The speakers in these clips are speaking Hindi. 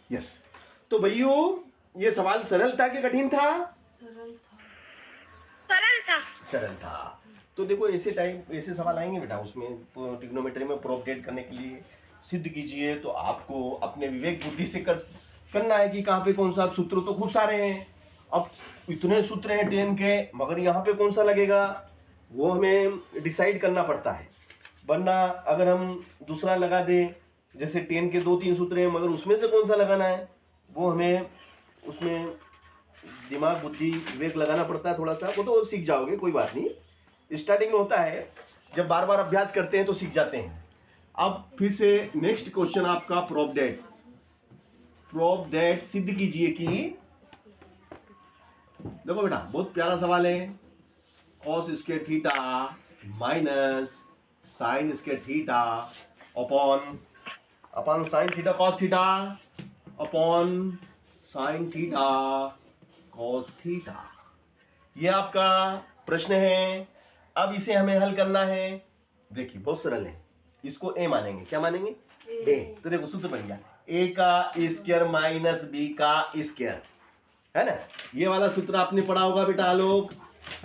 यस। तो भैया ये सवाल सरल था कि कठिन था? सरल था। सरल था। सरल था। तो देखो ऐसे सवाल आएंगे बेटा, उसमें ट्रिग्नोमेट्री में प्रोपगेट करने के लिए सिद्ध कीजिए, तो आपको अपने विवेक बुद्धि से करना है कि कहाँ पे कौन सा। सूत्र तो खूब सारे हैं, अब इतने सूत्र हैं 10 के, मगर यहाँ पे कौन सा लगेगा वो हमें डिसाइड करना पड़ता है। वरना अगर हम दूसरा लगा दें, जैसे 10 के 2-3 सूत्र हैं, मगर उसमें से कौन सा लगाना है वो हमें उसमें दिमाग बुद्धि विवेक लगाना पड़ता है थोड़ा सा। वो तो सीख जाओगे, कोई बात नहीं, स्टार्टिंग में होता है, जब बार बार अभ्यास करते हैं तो सीख जाते हैं। अब फिर से नेक्स्ट क्वेश्चन आपका प्रूव दैट सिद्ध कीजिए कि, देखो बेटा बहुत प्यारा सवाल है, cos square theta minus sine square theta upon sine theta cos theta upon sine theta cos theta, ये आपका प्रश्न है। अब इसे हमें हल करना है। देखिए बहुत सरल है, इसको ए मानेंगे। क्या मानेंगे? ए। तो देखो सूत्र बन गया, ए का स्क्वायर माइनस बी का स्क्वायर, है ना। ये वाला सूत्र आपने पढ़ा होगा बेटा आलोक,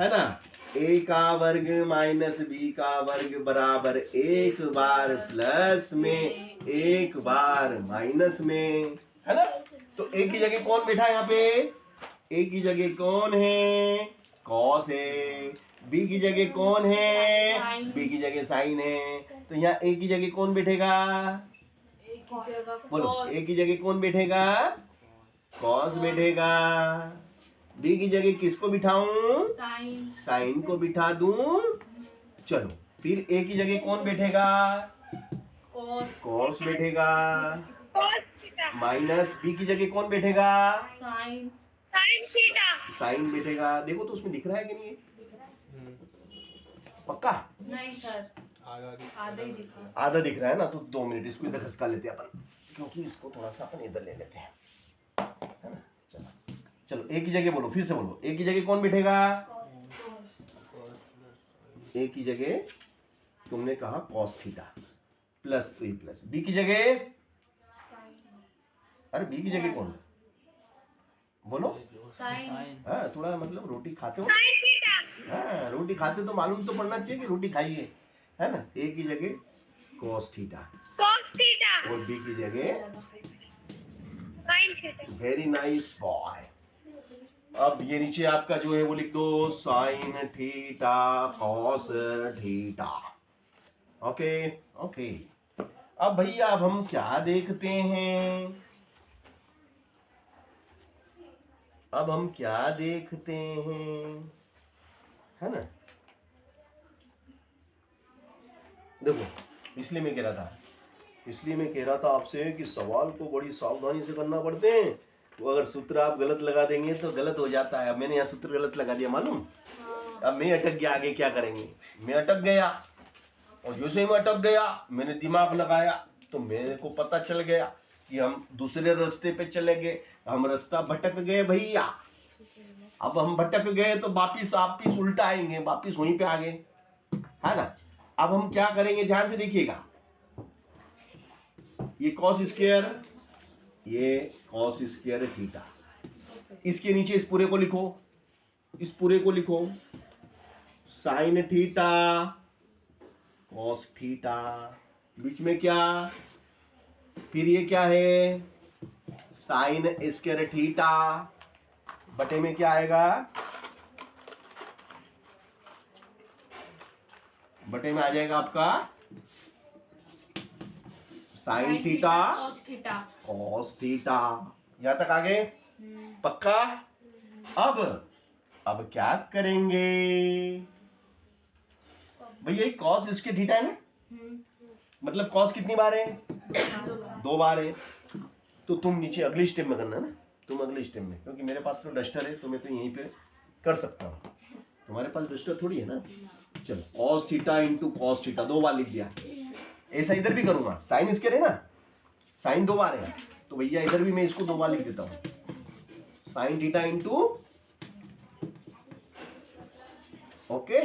है ना। ए का वर्ग माइनस बी का वर्ग बराबर एक बार प्लस में एक बार माइनस में, है ना। तो ए की जगह कौन बैठा है यहाँ पे? ए की जगह कौन है? कॉस है। बी की जगह कौन है? बी की जगह साइन है। तो यहाँ ए की जगह कौन बैठेगा? बोलो, ए की जगह कौन बैठेगा? कॉस बैठेगा। बी की जगह किसको बिठाऊं? साइन को बिठा दूं। चलो फिर ए की जगह कौन बैठेगा? कॉस बैठेगा। माइनस बी की जगह कौन बैठेगा? साइन बैठेगा। देखो तो उसमें दिख रहा है कि नहीं? पक्का? नहीं सर, आधा ही दिखा। आधा दिख रहा है ना। तो 2 मिनट इसको इधर खसका लेते हैं अपन, क्योंकि इसको थोड़ा सा अपन इधर ले लेते हैं, है ना। चलो चलो ए की जगह बोलो, फिर से बोलो, ए की जगह कौन बैठेगा? ए की जगह तुमने कहा कॉस थीटा प्लस, तो प्लस। बी की जगह, अरे बी की जगह कौन बोलो? हाँ थोड़ा मतलब रोटी खाते हो, हाँ रोटी खाते तो मालूम तो पड़ना चाहिए कि रोटी खाई है ना। ए की जगह कॉस थीटा और बी की जगह sine theta. Very nice boy. अब ये नीचे आपका जो है वो लिख दो, sine theta cos theta. Okay okay. अब भैया अब हम क्या देखते हैं? अब हम क्या देखते हैं, है ना। देखो इसलिए मैं कह रहा था आपसे कि सवाल को बड़ी सावधानी से करना पड़ते हैं। तो अगर सूत्र आप गलत लगा देंगे तो गलत हो जाता है। अब मैंने यहाँ सूत्र गलत लगा दिया मालूम, अब मैं अटक गया, आगे क्या करेंगे? मैं अटक गया, और जैसे ही मैं अटक गया मैंने दिमाग लगाया तो मेरे को पता चल गया कि हम दूसरे रास्ते पे चले गए, हम रास्ता भटक गए भैया। अब हम भटक गए तो वापिस उल्टा आएंगे, वापिस वहीं पे आ गए, है ना। अब हम क्या करेंगे, ध्यान से देखिएगा, ये कॉस स्क्वायर थीटा, इसके नीचे इस पूरे को लिखो, साइन थीटा कॉस थीटा, बीच में क्या, फिर ये क्या है, साइन स्क्वायर थीटा, बटे में क्या आएगा, बटे में आ जाएगा आपका साइन थीटा कॉस थीटा। यहां तक आ गए? पक्का? अब क्या करेंगे भैया? कॉस इसके थीटा है ना, मतलब कॉस कितनी बार है? 2 बार है। तो तुम नीचे अगली स्टेप में करना ना, तुम अगले स्टेप में, क्योंकि मेरे पास तो डस्टर है तो मैं तो यहीं पे कर सकता हूँ, तुम्हारे पास डस्टर थोड़ी है ना। चलो cos theta into cos theta 2 बार लिख दिया। ऐसा इधर भी करूंगा, साइन स्क्वायर है ना, साइन 2 बार है, तो भैया इधर भी मैं इसको 2 बार लिख देता हूँ, साइन थीटा इंटू, ओके।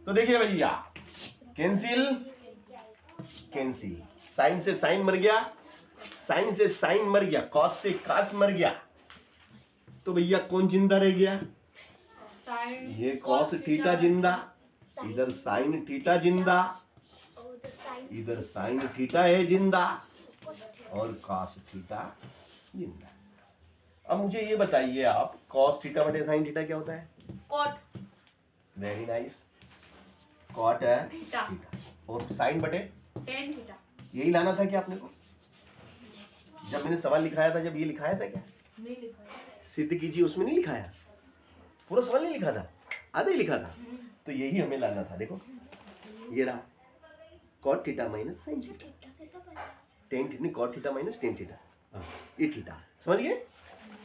तो देखिए भैया, कैंसिल, साइन से साइन मर गया, साइन से साइन मर गया, कॉस से कास मर गया, तो भैया कौन जिंदा रह गया? साइन ये कॉस थीटा जिंदा, इधर साइन थीटा जिंदा, इधर साइन थीटा है जिंदा, और कॉस थीटा जिंदा। अब मुझे ये बताइए आप, कॉस थीटा बटे साइन थीटा क्या होता है? कॉट वेरी नाइस, कॉट है थीटा थीटा, और साइन बटे टेन थीटा। यही लाना था क्या आपने को? जब मैंने सवाल लिखाया था, जब ये लिखाया था क्या? नहीं लिखा है। सिद्ध कीजिए, उसमें नहीं लिखाया, पूरा सवाल नहीं लिखा था, आधा ही लिखा था, तो यही हमें लाना था। देखो ये रहा, cot theta minus sine theta, tan theta नहीं, cot theta minus tan theta, ये थीटा, समझ गए?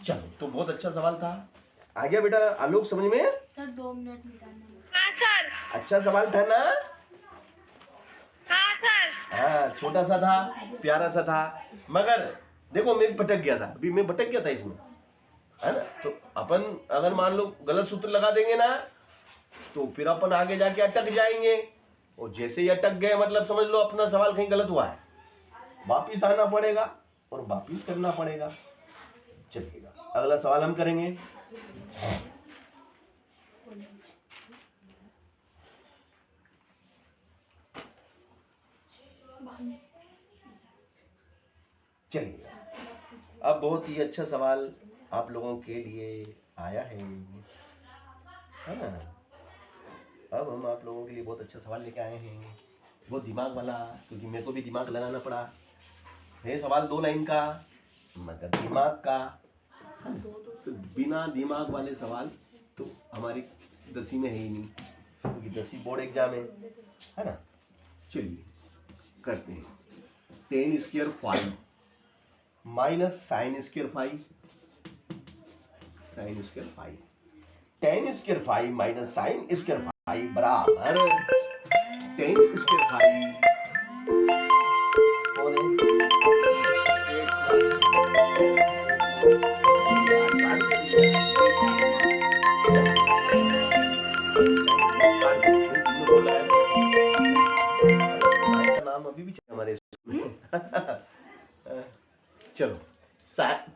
चलो, तो बहुत अच्छा सवाल था। आ गया बेटा आलोक समझ में? सर 2 मिनट निकालना। हाँ सर। अच्छा सवाल था ना? हाँ सर। हाँ, छोटा सा था, प्यारा सा था, मगर देखो मैं भटक गया था, अभी मैं भटक गया था इसमें, है ना? तो अपन अगर मान लो गलत सूत्र लगा देंगे ना, तो फिर अपन आगे जाके अटक जाएंगे, और जैसे ही अटक गए मतलब समझ लो अपना सवाल कहीं गलत हुआ है, वापिस आना पड़ेगा और वापिस करना पड़ेगा। चलिएगा, अगला सवाल हम करेंगे। चलिए, अब बहुत ही अच्छा सवाल आप लोगों के लिए आया है ना? अब हम आप लोगों के लिए बहुत अच्छा सवाल लेके आए हैं, वो दिमाग वाला, क्योंकि मेरे को भी दिमाग लगाना पड़ा है। सवाल 2 लाइन का, मगर दिमाग का, तो बिना दिमाग वाले सवाल तो हमारी 10वीं में है ही नहीं, क्योंकि 10वीं बोर्ड एग्जाम है ना? चलिए करते हैं। Ten square 5 minus sine square 5, sine square 5, ten square 5 minus sine square 5 बराबर टेन स्क्वायर 5 कौन है? नाम अभी भी हमारे स्कूल में। चलो,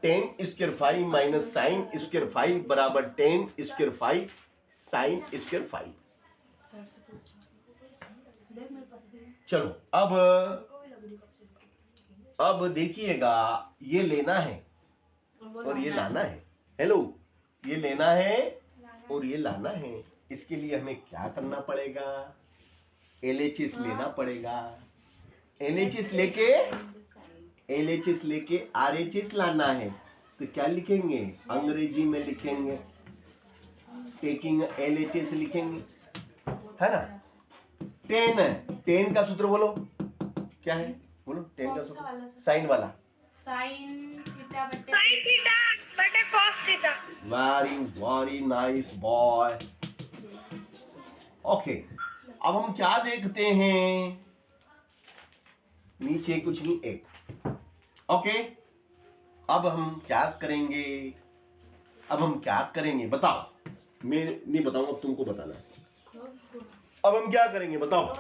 ten square 5 minus sine square 5 बराबर टेन स्क्वायर 5 साइन स्क्वायर 5। चलो अब देखिएगा, ये लेना है और ये लाना है। हेलो, ये लेना है और ये लाना है। इसके लिए हमें क्या करना पड़ेगा? LHS लेना पड़ेगा। LHS लेके RHS लाना है, तो क्या लिखेंगे? अंग्रेजी में लिखेंगे, टेकिंग LHS लिखेंगे, है ना? टेन का सूत्र बोलो, क्या है? बोलो टेन का सूत्र, साइन वाला, साइन थीटा बटे cos theta. Very nice boy. Okay, अब हम क्या देखते हैं? नीचे कुछ नहीं, एक। ओके, अब हम क्या करेंगे? बताओ, मैं नहीं बताऊंगा, तुमको बताना है। अब हम क्या करेंगे बताओ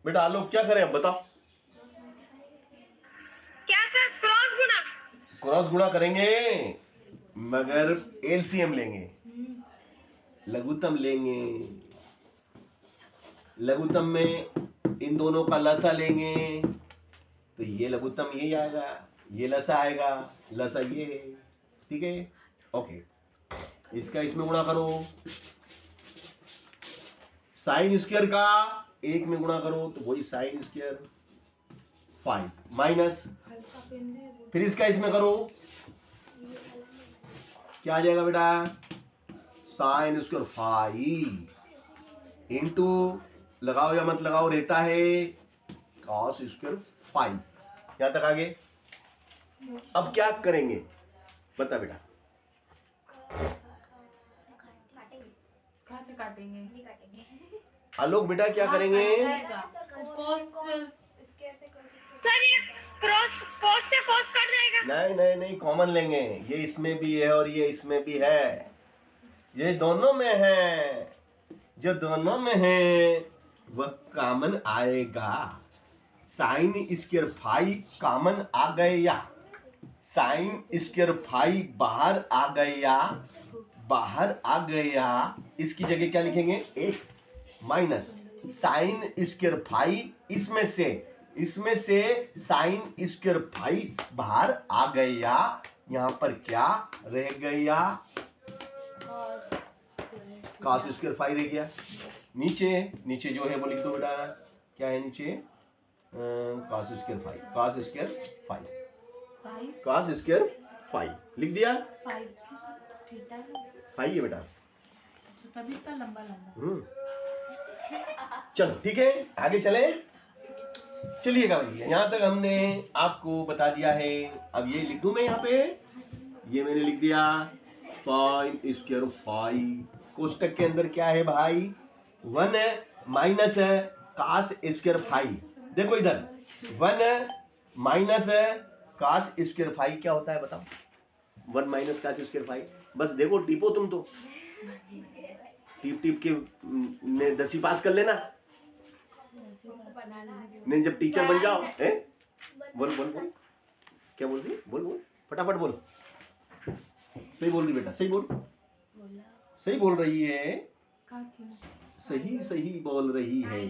बेटा? आलोक क्या करें अब बताओ? क्या सर? क्रॉस गुणा करेंगे, मगर LCM लेंगे, लघुत्तम लेंगे। लघुत्तम में इन दोनों का लसा लेंगे, तो ये लघुत्तम यही आएगा, ये लसा आएगा, लसा ये है, ठीक है? ओके, इसका इसमें गुणा करो, साइन स्क्वायर का 1 में गुणा करो, तो वही साइन स्क्वायर 5 माइनस, फिर इसका इसमें करो, क्या आ जाएगा बेटा? साइन स्क्वायर 5 इंटू, लगाओ या मत लगाओ रहता है, कॉस स्क्वायर 5। यहां तक आगे। अब क्या करेंगे बता बेटा? कहाँ से काटेंगे? आलोक बेटा क्या करेंगे? सर ये कॉस से कॉस कट जाएगा। नहीं, कॉमन लेंगे। ये इसमें भी है और ये इसमें भी है, ये दोनों में है, जो दोनों में है वह कॉमन आएगा। साइन स्क्वायर फाइव कॉमन आ गया, साइन स्क्वायर फाइव बाहर आ गया, बाहर आ गया, इसकी जगह क्या लिखेंगे? एक माइनस साइन स्क्वायर फाइव, इसमें से साइन स्क्वायर फाइव बाहर आ गया, यहाँ पर क्या रह गया? कॉस स्क्वायर फाइव रह गया। नीचे जो है वो लिख दो बेटा, क्या है नीचे? Cos square five, cos square five, cos square five लिख दिया। फाइव है बेटा, तभी इतना लंबा चलो ठीक है, आगे चले। चलिएगा भैया, यहाँ तक हमने आपको बता दिया है। अब ये लिख दूं मैं यहाँ पे, ये मैंने लिख दिया साइन स्क्वायर फाइव, कोष्टक के अंदर क्या है भाई? 1 माइनस कॉस स्क्वायर फाइव। देखो इधर 1 माइनस कॉस स्क्वायर फाइव क्या होता है बताओ? 1 माइनस कॉस स्क्वायर फाइव, बस देखो टीपो, तुम तो टीप के ने 10वीं पास कर लेना, नहीं जब टीचर बन जाओ। बोल क्या बोल रही? बोल फटाफट बोल। सही बोल रही बेटा, सही बोल रही है, सही बोल रही है।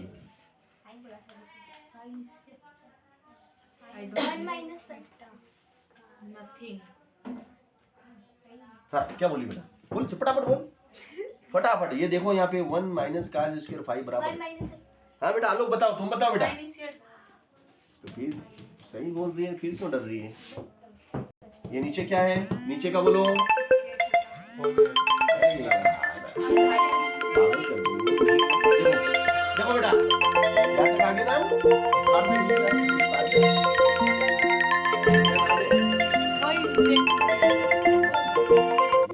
हाँ क्या बोली बेटा? बोल फटाफट बोल, फटाफट। ये देखो यहाँ पे 1 माइनस कॉस स्क्वायर फाइव बराबर। हाँ बेटा आलोक बताओ, तुम बताओ बेटा। तो फिर सही बोल रही है, फिर क्यों डर रही है? ये नीचे क्या है? नीचे का बोलो। देखो बेटा, आगे ना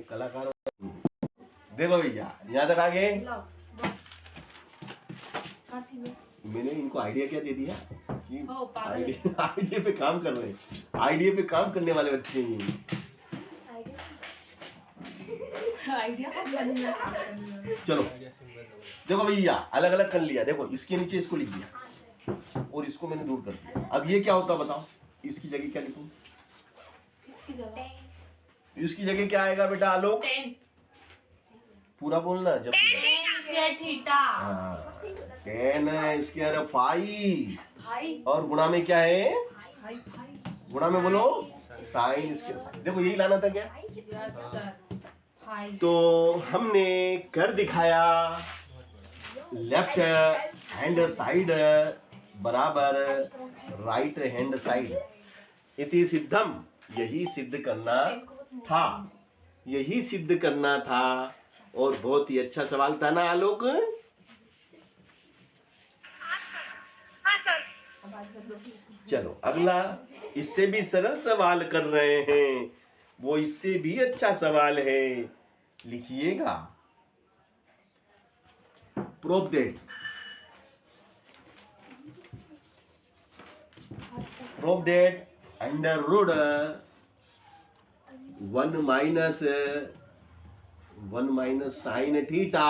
कलाकार। देखो भैया यहाँ तक आगे। मैंने इनको आइडिया क्या दे दिया कि आइडिया पे काम कर रहे हैं, आइडिया पे काम करने वाले बच्चे हैं। चलो देखो भैया, अलग अलग कर लिया। देखो इसके नीचे इसको लिख दिया और इसको मैंने दूर कर दिया। अब ये क्या होता बताओ? इसकी जगह क्या लिखूं? इसकी जगह क्या आएगा बेटा आलोक? पूरा बोलना। जब 10 स्क्वायर फाइव, और गुणा में क्या है? गुणा में बोलो साइन स्क्वायर। देखो यही लाना था क्या? तो हमने कर दिखाया, लेफ्ट हैंड साइड बराबर राइट हैंड साइड। इति सिद्धम, यही सिद्ध करना था, यही सिद्ध करना था। और बहुत ही अच्छा सवाल था ना आलोक? हाँ सर। चलो अगला, इससे भी सरल सवाल कर रहे हैं, वो इससे भी अच्छा सवाल है, लिखिएगा। Prove that, prove that under root 1 minus sine theta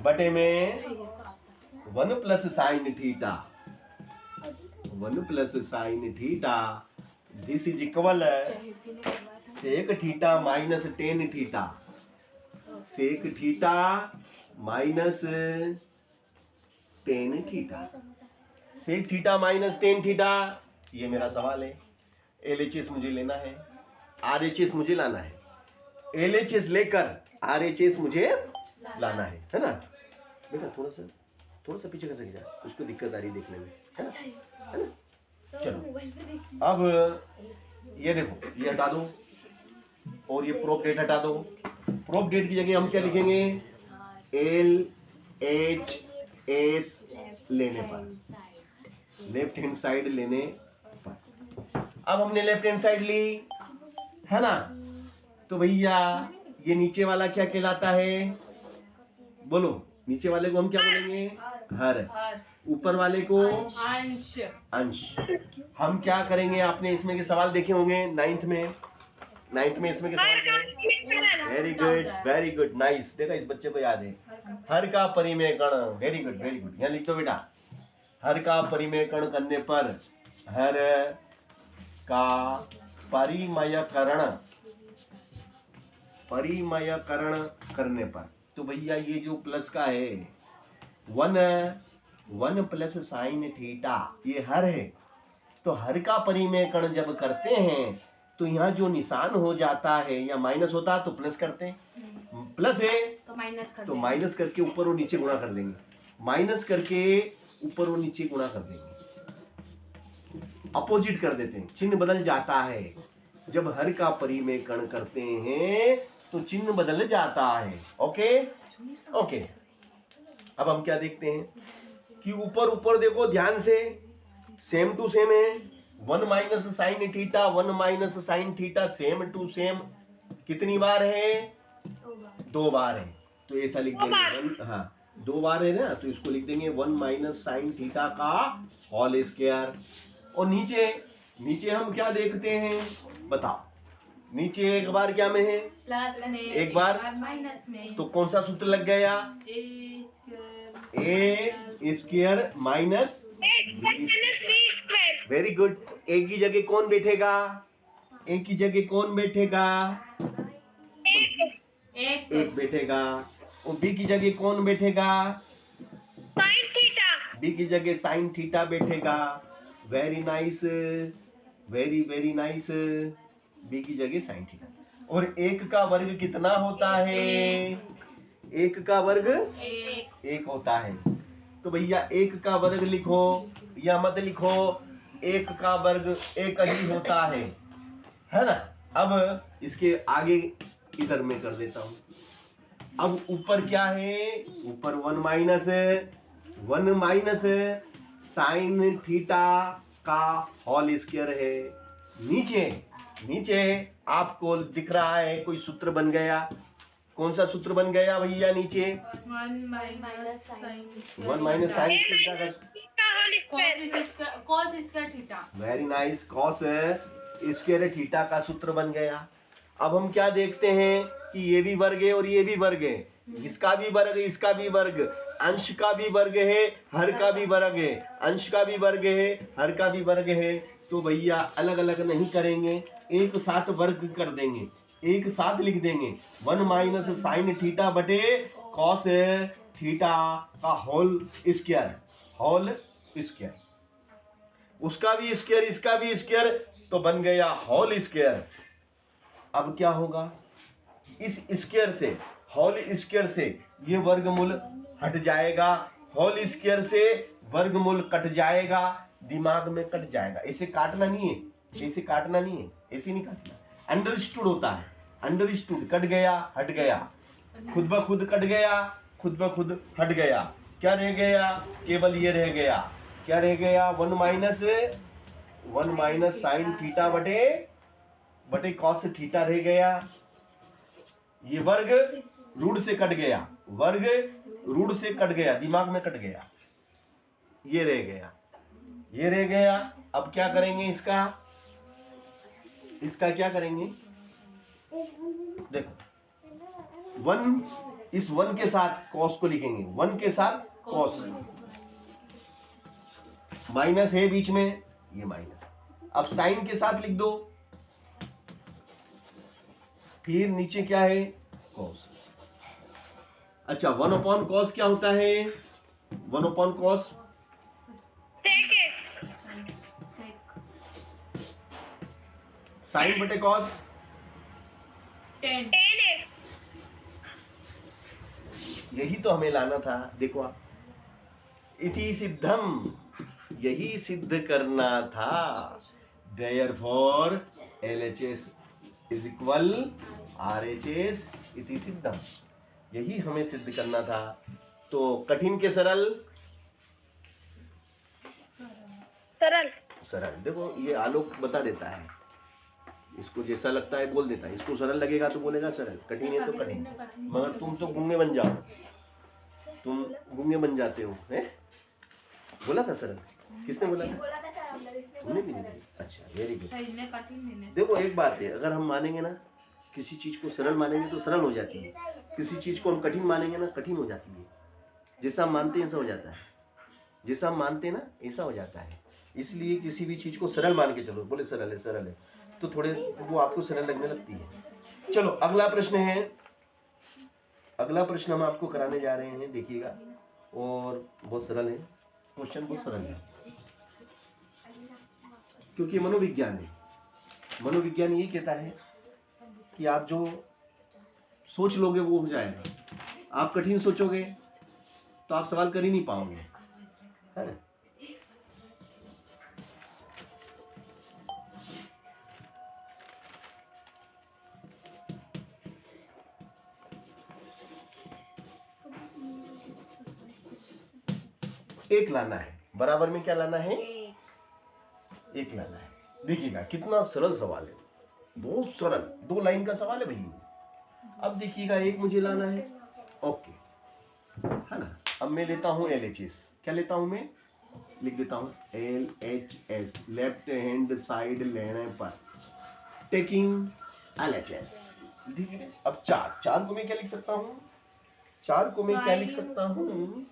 बटे में 1 plus sine theta, 1 plus sine theta, this is equal sec theta minus tan theta, sec theta minus tan theta, sec theta minus tan theta. ये मेरा सवाल है। LHS मुझे लेना है, RHS मुझे लाना है। LHS लेकर RHS मुझे लाना है ना बेटा? थोड़ा सा पीछे कर सके जा, उसको दिक्कत आ रही है देखने में, है ना? चलो अब ये देखो, ये हटा दो और ये प्रूफ डेट हटा दो। प्रूफ डेट की जगह हम क्या लिखेंगे? LHS लेने पर, लेफ्ट हैंड साइड लेने पर। अब हमने लेफ्ट हैंड साइड ली है ना, तो भैया ये नीचे वाला क्या कहलाता है? बोलो, नीचे वाले को हम क्या बोलेंगे? हर। ऊपर वाले को अंश। अंश। हम क्या करेंगे? आपने इसमें के सवाल देखे होंगे 9th में इसमें के सवाल। Very good nice. देखा, इस बच्चे को याद है। हर का परिमेय गण। Very good. यहाँ लिख दो बेटा, हर का परिमेयकरण करने पर, हर का परिमेयकरण करने पर, तो भैया ये जो प्लस का है 1 प्लस साइन थीटा, ये हर है। तो हर का परिमेयकरण जब करते हैं तो यहाँ जो निशान हो जाता है या माइनस होता है तो प्लस करते हैं, प्लस है तो माइनस करके ऊपर और नीचे गुणा कर देंगे, माइनस करके ऊपर और नीचे गुणा कर देंगे, अपोजिट कर देते हैं, चिन्ह बदल जाता है। जब हर का परिमेयकरण करते हैं तो चिन्ह बदल जाता है। ओके ओके, अब हम क्या देखते हैं कि ऊपर ऊपर देखो ध्यान से, सेम टू सेम है, 1 minus sine theta 1 minus sine theta, same to same. कितनी बार है? 2 बार है, तो ऐसा लिख देंगे। हाँ 2 बार है ना, तो इसको लिख देंगे 1 माइनस साइन थीटा का होल स्क्वायर। और नीचे नीचे हम क्या देखते हैं बताओ, नीचे एक बार क्या में है? प्लस में, एक बार माइनस में, तो कौन सा सूत्र लग गया? ए स्क्वायर माइनस, वेरी गुड। ए की जगह कौन बैठेगा? ए की जगह कौन बैठेगा? एक बैठेगा। और बी की जगह कौन बैठेगा? Sine theta. बी की जगह साइन थीटा बैठेगा। Very nice, very very nice. B की जगह साइन थीटा। और 1 का वर्ग कितना होता है? 1 का वर्ग 1 होता है। तो भैया 1 का वर्ग लिखो या मत लिखो, 1 का वर्ग 1 ही होता है ना। अब इसके आगे इधर में कर देता हूं। अब ऊपर क्या है? ऊपर 1 माइनस साइन थीटा का होल स्क्वायर है। नीचे नीचे आपको दिख रहा है कोई सूत्र बन गया। कौन सा सूत्र बन गया भैया? नीचे 1 माइनस साइन थीटा का cos square theta. Very nice, cos square theta का सूत्र बन गया। अब हम क्या देखते हैं कि ये भी वर्ग है और ये भी वर्ग है, इसका भी वर्ग इसका भी वर्ग, अंश का भी वर्ग है हर का भी वर्ग है, अंश का भी वर्ग है हर का भी वर्ग है। तो भैया अलग अलग नहीं करेंगे, एक साथ वर्ग कर देंगे, एक साथ लिख देंगे 1 माइनस साइन थीटा बटे कॉस थीटा का होल स्क्वायर, उसका भी स्क्वायर इसका भी स्क्वायर, तो बन गया होल स्क्वायर। अब क्या होगा? इस स्क्वायर से, होल स्क्वायर से ये वर्गमूल हट जाएगा, होल स्क्वायर से वर्गमूल कट जाएगा, दिमाग में कट जाएगा। ऐसे काटना नहीं है, ऐसे काटना नहीं है, ऐसे नहीं काटना, अंडरस्टूड होता है। अंडरस्टूड, कट गया हट गया, खुद ब खुद कट गया, खुद ब खुद हट गया। क्या रह गया? केवल ये रह गया। क्या रह गया? 1 माइनस साइन थीटा बटे कॉस थीटा रह गया। ये वर्ग रूट से कट गया, वर्ग रूट से कट गया, दिमाग में कट गया, ये रह गया, ये रह गया। अब क्या करेंगे? इसका क्या करेंगे? देखो 1, इस 1 के साथ कॉस को लिखेंगे, 1 के साथ कॉस, माइनस है बीच में, ये माइनस। अब साइन के साथ लिख दो, फिर नीचे क्या है? कॉस। अच्छा 1 अपॉन कॉस क्या होता है? 1 अपॉन कॉस साइन बटे कॉस 10। यही तो हमें लाना था। देखो आप, इति सिद्धम, यही सिद्ध करना था। Therefore LHS is equal RHS इति सिद्धम, यही हमें सिद्ध करना था। तो कठिन के सरल? सरल। देखो ये आलोक बता देता है, इसको जैसा लगता है बोल देता है, इसको सरल लगेगा तो बोलेगा सरल, कठिन है तो कठिन। मगर तुम तो गूंगे बन जाओ, तुम गूंगे बन जाते हो, हैं? बोला था सरल? किसने बोला था? तुमने भी नहीं? अच्छा वेरी गुड। देखो एक बात है, अगर हम मानेंगे ना किसी चीज को सरल मानेंगे तो सरल हो जाती है, किसी चीज को हम कठिन मानेंगे ना कठिन हो जाती है। जैसा हम मानते हैं ऐसा हो जाता है। जैसा हम मानते हैं ना ऐसा हो जाता है। इसलिए किसी भी चीज को सरल मान के चलो, बोले सरल है तो थोड़े वो आपको सरल लगने लगती है। चलो अगला प्रश्न है, अगला प्रश्न हम आपको कराने जा रहे हैं, देखिएगा, और बहुत सरल है क्वेश्चन, बहुत सरल है क्योंकि मनोविज्ञान है। मनोविज्ञान ये कहता है कि आप जो सोच लोगे वो हो जाएगा, आप कठिन सोचोगे तो आप सवाल कर ही नहीं पाओगे, है ना। एक लाना है, बराबर में क्या लाना है, एक लाना है। देखिएगा कितना सरल सवाल है, बहुत सरल, 2 लाइन का सवाल है भाई। अब देखिएगा एक मुझे लाना है, ओके, है ना। अब मैं लेता हूं LHS, क्या लेता हूं मैं, लिख देता हूं LHS, लेफ्ट हैंड साइड लेने पर टेकिंग LHS, ठीक है। अब चार को मैं क्या लिख सकता हूं, चार को मैं क्या लिख सकता हूं,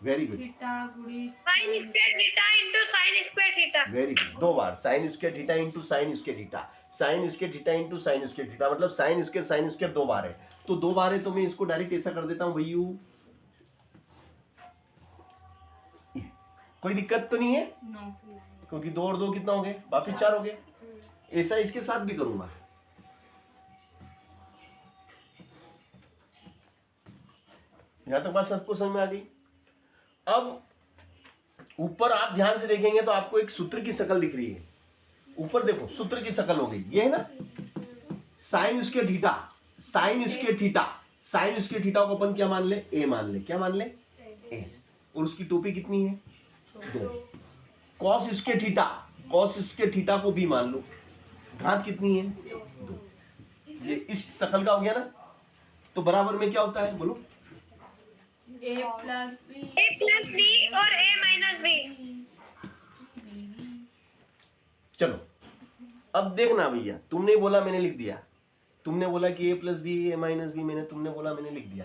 very good, sin square theta into sin square theta। Very good, 2 बार sin square theta into sin square theta, sin square theta into sin square theta, मतलब sin स्क्वायर 2 बार है, तो 2 बार है तो मैं इसको डायरेक्ट ऐसा कर देता हूं भैयू, कोई दिक्कत तो नहीं है, क्योंकि 2 और 2 कितना हो गए, वापिस 4 हो गए। ऐसा इसके साथ भी करूंगा, यहां तक बात सबको समझ में आ गई। अब ऊपर आप ध्यान से देखेंगे तो आपको एक सूत्र की शक्ल दिख रही है, ऊपर देखो सूत्र की शक्ल हो गई, ये है ना, sine square theta, sine square theta, sine square theta को अपन क्या मान ले, ए मान ले, क्या मान ले, ए, और उसकी टोपी कितनी है, 2। Cos square theta, cos square theta को भी मान लो, घात कितनी है, 2। ये इस शक्ल का हो गया ना, तो बराबर में क्या होता है, बोलो, A plus B और A minus B। चलो अब देखना भैया, तुमने बोला मैंने लिख दिया, तुमने बोला कि A plus B A minus B, मैंने तुमने बोला मैंने लिख दिया,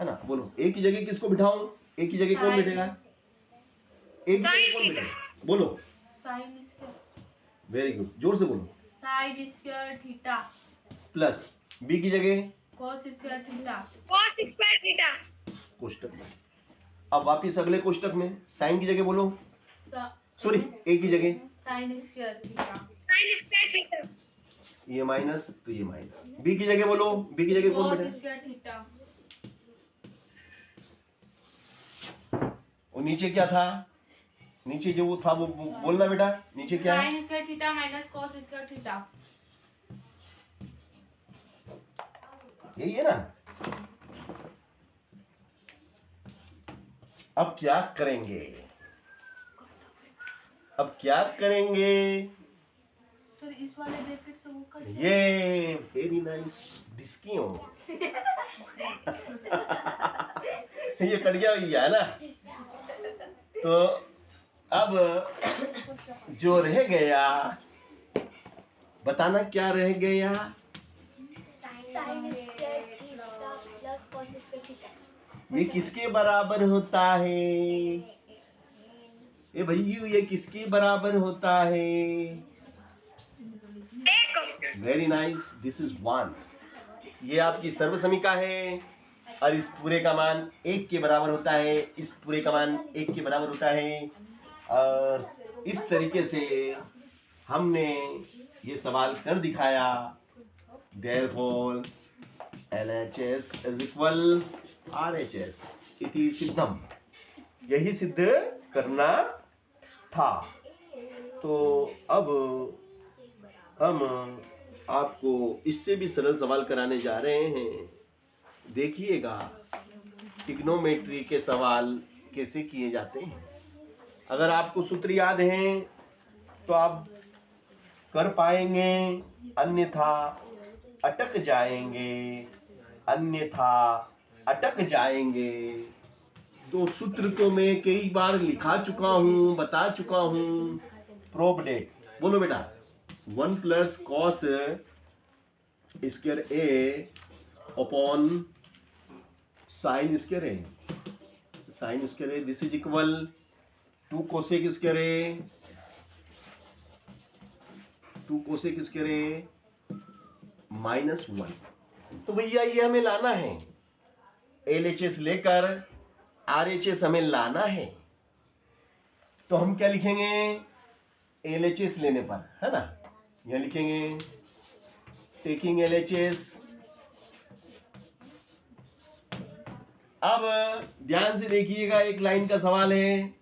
है ना। बोलो ए की जगह किसको बिठाऊं, ए की जगह कौन बैठेगा, ए की जगह कौन बैठेगा, बोलो, sin स्क्वायर, वेरी गुड, जोर से बोलो, sin square theta plus B की जगह cos square theta, cos square theta। कोष्टक में। अब वापिस अगले कोष्टक में साइन की जगह बोलो, सॉरी ए की जगह sin square theta, sin square theta। ये माइनस तो ये माइनस, बी की जगह बोलो, बी की जगह कौन cos बैठेगा, स्क्वायर थीटा, और नीचे क्या था, नीचे जो वो था वो बोलना बेटा, नीचे क्या है, sin square theta minus cos square theta, यही है ना। अब क्या करेंगे, अब क्या करेंगे, सर इस वाले ब्रैकेट से वो कट, ये वेरी नाइस डिस्कियों ये कट गया भैया, है ना। तो अब जो रह गया, बताना क्या रह गया, sin square theta plus cos square theta। ये किसके बराबर होता है, ये भैया ये किसके बराबर होता है, वेरी नाइस, दिस इज 1। ये आपकी सर्वसमीका है और इस पूरे का मान 1 के बराबर होता है, इस पूरे का मान 1 के बराबर होता है, और इस तरीके से हमने ये सवाल कर दिखाया। Therefore, LHS is equal RHS इति सिद्धम, यही सिद्ध करना था। तो अब हम आपको इससे भी सरल सवाल कराने जा रहे हैं, देखिएगा ट्रिग्नोमेट्री के सवाल कैसे किए जाते हैं। अगर आपको सूत्र याद हैं तो आप कर पाएंगे, अन्यथा अटक जाएंगे, अन्यथा अटक जाएंगे। तो सूत्र तो मैं कई बार लिखा चुका हूँ, बता चुका हूँ। प्रोब डेट बोलो बेटा, 1 plus cos square A upon sine square A, sine square A, this is equal to cosec square A, to cosec square A -1। तो भैया ये हमें लाना है, LHS लेकर RHS हमें लाना है। तो हम क्या लिखेंगे LHS लेने पर, है ना, यहां लिखेंगे टेकिंग LHS। अब ध्यान से देखिएगा, एक लाइन का सवाल है,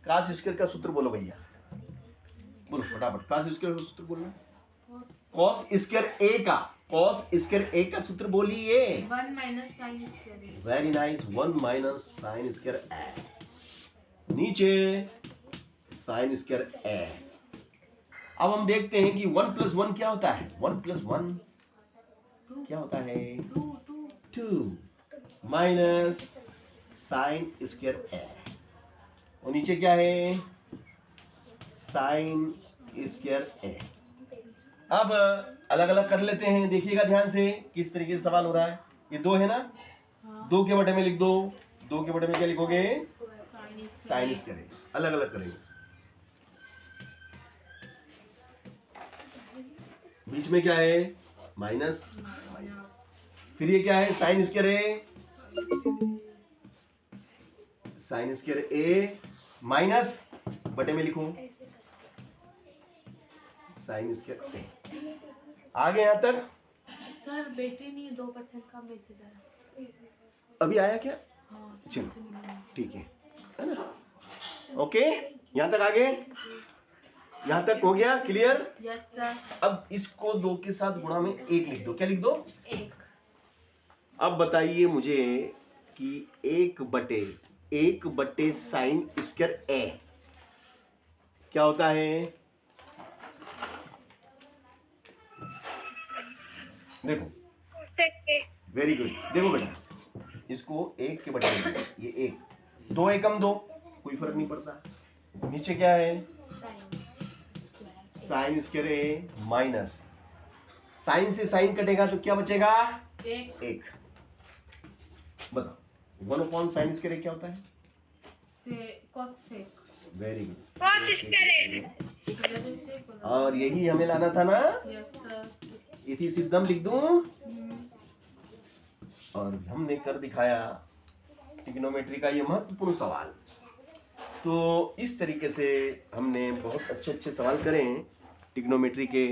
कास स्क्वायर का सूत्र बोलो भैया, बोलो फटाफट, कास स्क्वायर का सूत्र बोलना। कॉस स्क्वायर ए का, कॉस स्क्वायर ए का सूत्र बोलिए। 1 minus sine square A. Very nice, 1 minus sine square A, नीचे साइन स्क्वायर ए। अब हम देखते हैं कि 1 + 1 क्या होता है। 1 + 1 क्या होता है, 2 माइनस साइन स्क्वायर ए, और नीचे क्या है, साइन स्क्वायर ए। अब अलग अलग कर लेते हैं, देखिएगा ध्यान से किस तरीके से सवाल हो रहा है। ये 2 है ना, 2 के बटे में लिख दो, 2 के बटे में क्या लिखोगे, साइन स्क्वायर ए। अलग अलग करेंगे, बीच में क्या है, माइनस, फिर ये क्या है, sign square A, sine square A minus बटे में लिखूं साइन स्क्वायर ए। आगे यहां तक सर बैटरी नहीं, 2% का मैसेज आया। अभी आया क्या, हाँ, चलो ठीक है ना, ओके, यहां तक आगे, यहां तक हो गया क्लियर। Yes sir. अब इसको 2 के साथ गुणा में 1 लिख दो, क्या लिख दो, 1। अब बताइए मुझे कि 1 बटे साइन स्क्वायर ए क्या होता है। देखो, वेरी गुड, देखो बेटा, इसको 1 के बटे में लिखो, ये 1, 2 एकम 2, कोई फर्क नहीं पड़ता। नीचे क्या है, साइन स्क्वायर ए माइनस, साइन से साइन कटेगा तो क्या बचेगा, 1। बताओ 1 साइन स्क्वायर ए क्या होता है, वेरी गुड, कॉस स्क्वायर ए। और यही हमें लाना था ना, यस सर। इति सिद्धम लिख दूं, और हमने कर दिखाया ट्रिग्नोमेट्री का ये महत्वपूर्ण सवाल। तो इस तरीके से हमने बहुत अच्छे अच्छे सवाल करे हैं ट्रिग्नोमेट्री के,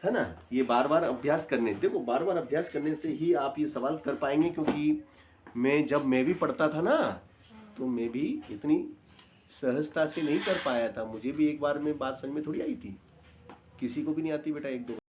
है ना। ये बार बार अभ्यास करने, देखो बार बार अभ्यास करने से ही आप ये सवाल कर पाएंगे, क्योंकि जब मैं भी पढ़ता था ना, तो मैं भी इतनी सहजता से नहीं कर पाया था, मुझे भी एक बार में बात समझ में थोड़ी आई थी, किसी को भी नहीं आती बेटा, 1-2